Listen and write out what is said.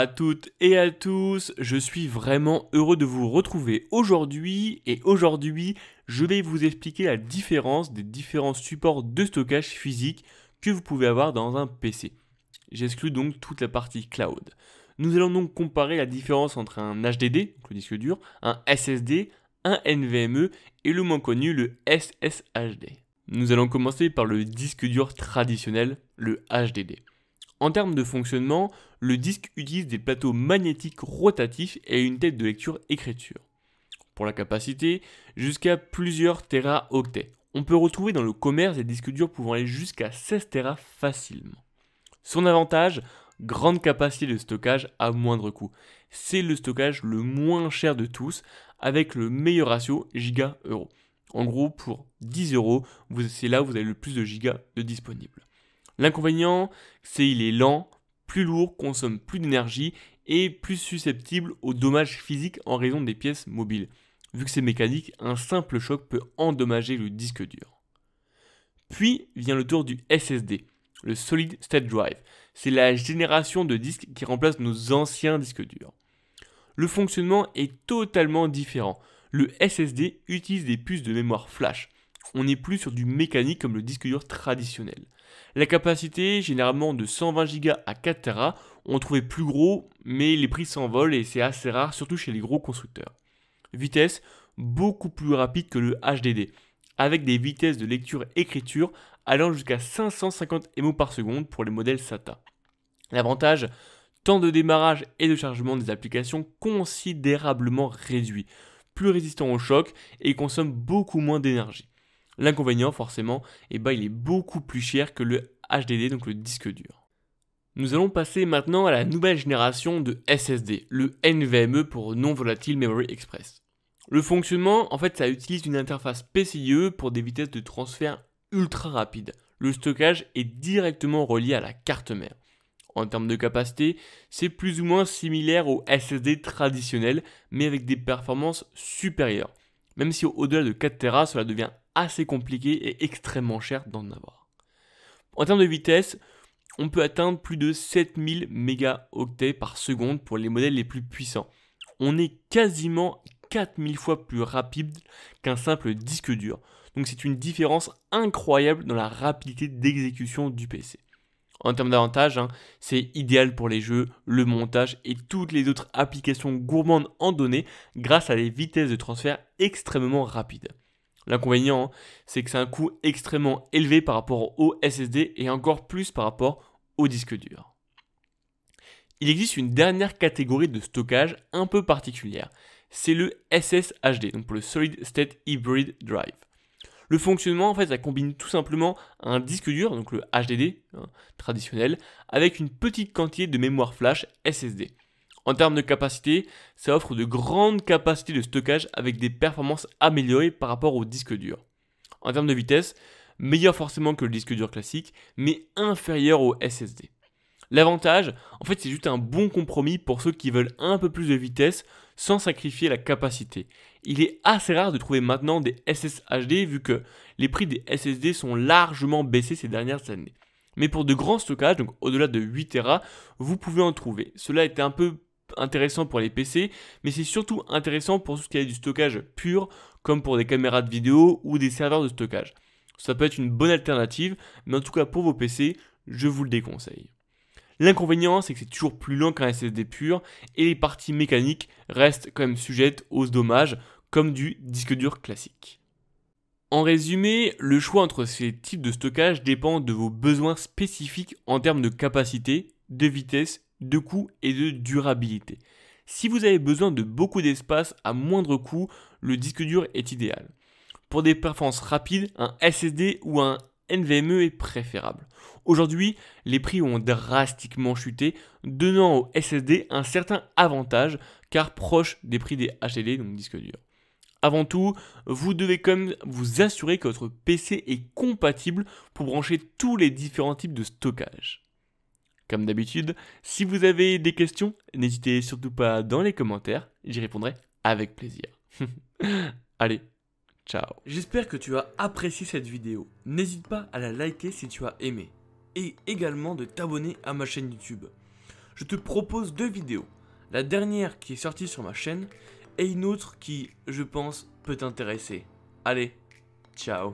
à toutes et à tous, je suis vraiment heureux de vous retrouver aujourd'hui je vais vous expliquer la différence des différents supports de stockage physique que vous pouvez avoir dans un PC. J'exclus donc toute la partie cloud. Nous allons donc comparer la différence entre un HDD, donc le disque dur, un SSD, un NVMe et le moins connu, le SSHD. Nous allons commencer par le disque dur traditionnel, le HDD. En termes de fonctionnement, le disque utilise des plateaux magnétiques rotatifs et une tête de lecture-écriture. Pour la capacité, jusqu'à plusieurs téraoctets. On peut retrouver dans le commerce des disques durs pouvant aller jusqu'à 16 Tera facilement. Son avantage, grande capacité de stockage à moindre coût. C'est le stockage le moins cher de tous, avec le meilleur ratio giga-euro. En gros, pour 10 euros, c'est là où vous avez le plus de gigas de disponible. L'inconvénient, c'est qu'il est lent, plus lourd, consomme plus d'énergie et plus susceptible aux dommages physiques en raison des pièces mobiles. Vu que c'est mécanique, un simple choc peut endommager le disque dur. Puis vient le tour du SSD, le Solid State Drive. C'est la génération de disques qui remplace nos anciens disques durs. Le fonctionnement est totalement différent. Le SSD utilise des puces de mémoire flash. On n'est plus sur du mécanique comme le disque dur traditionnel. La capacité, généralement de 120 Go à 4 Tera, on trouvait plus gros, mais les prix s'envolent et c'est assez rare, surtout chez les gros constructeurs. Vitesse, beaucoup plus rapide que le HDD, avec des vitesses de lecture-écriture allant jusqu'à 550 MO par seconde pour les modèles SATA. L'avantage, temps de démarrage et de chargement des applications considérablement réduit, plus résistant au choc et consomme beaucoup moins d'énergie. L'inconvénient, forcément, il est beaucoup plus cher que le HDD, donc le disque dur. Nous allons passer maintenant à la nouvelle génération de SSD, le NVMe pour Non-Volatile Memory Express. Le fonctionnement, ça utilise une interface PCIe pour des vitesses de transfert ultra rapides. Le stockage est directement relié à la carte mère. En termes de capacité, c'est plus ou moins similaire au SSD traditionnel, mais avec des performances supérieures. Même si au-delà de 4 Tera, cela devient assez compliqué et extrêmement cher d'en avoir. En termes de vitesse, on peut atteindre plus de 7000 mégaoctets par seconde pour les modèles les plus puissants. On est quasiment 4000 fois plus rapide qu'un simple disque dur. Donc c'est une différence incroyable dans la rapidité d'exécution du PC. En termes d'avantages, c'est idéal pour les jeux, le montage et toutes les autres applications gourmandes en données grâce à des vitesses de transfert extrêmement rapides. L'inconvénient, c'est que c'est un coût extrêmement élevé par rapport au SSD et encore plus par rapport au disque dur. Il existe une dernière catégorie de stockage un peu particulière, c'est le SSHD, donc pour le Solid State Hybrid Drive. Le fonctionnement, ça combine tout simplement un disque dur, donc le HDD traditionnel, avec une petite quantité de mémoire flash SSD. En termes de capacité, ça offre de grandes capacités de stockage avec des performances améliorées par rapport au disque dur. En termes de vitesse, meilleur forcément que le disque dur classique, mais inférieur au SSD. L'avantage, c'est juste un bon compromis pour ceux qui veulent un peu plus de vitesse sans sacrifier la capacité. Il est assez rare de trouver maintenant des SSHD vu que les prix des SSD sont largement baissés ces dernières années. Mais pour de grands stockages, donc au-delà de 8 Tera, vous pouvez en trouver. Cela était un peu intéressant pour les PC, mais c'est surtout intéressant pour tout ce qui est du stockage pur, comme pour des caméras de vidéo ou des serveurs de stockage. Ça peut être une bonne alternative, mais en tout cas pour vos PC, je vous le déconseille. L'inconvénient, c'est que c'est toujours plus lent qu'un SSD pur et les parties mécaniques restent quand même sujettes aux dommages comme du disque dur classique. En résumé, le choix entre ces types de stockage dépend de vos besoins spécifiques en termes de capacité, de vitesse, de coût et de durabilité. Si vous avez besoin de beaucoup d'espace à moindre coût, le disque dur est idéal. Pour des performances rapides, un SSD ou un NVMe est préférable. Aujourd'hui, les prix ont drastiquement chuté, donnant au SSD un certain avantage car proche des prix des HDD, donc disques durs. Avant tout, vous devez quand même vous assurer que votre PC est compatible pour brancher tous les différents types de stockage. Comme d'habitude, si vous avez des questions, n'hésitez surtout pas dans les commentaires, j'y répondrai avec plaisir. Allez, ciao. J'espère que tu as apprécié cette vidéo. N'hésite pas à la liker si tu as aimé. Et également de t'abonner à ma chaîne YouTube. je te propose 2 vidéos. La dernière qui est sortie sur ma chaîne et une autre qui, je pense, peut t'intéresser. Allez, ciao.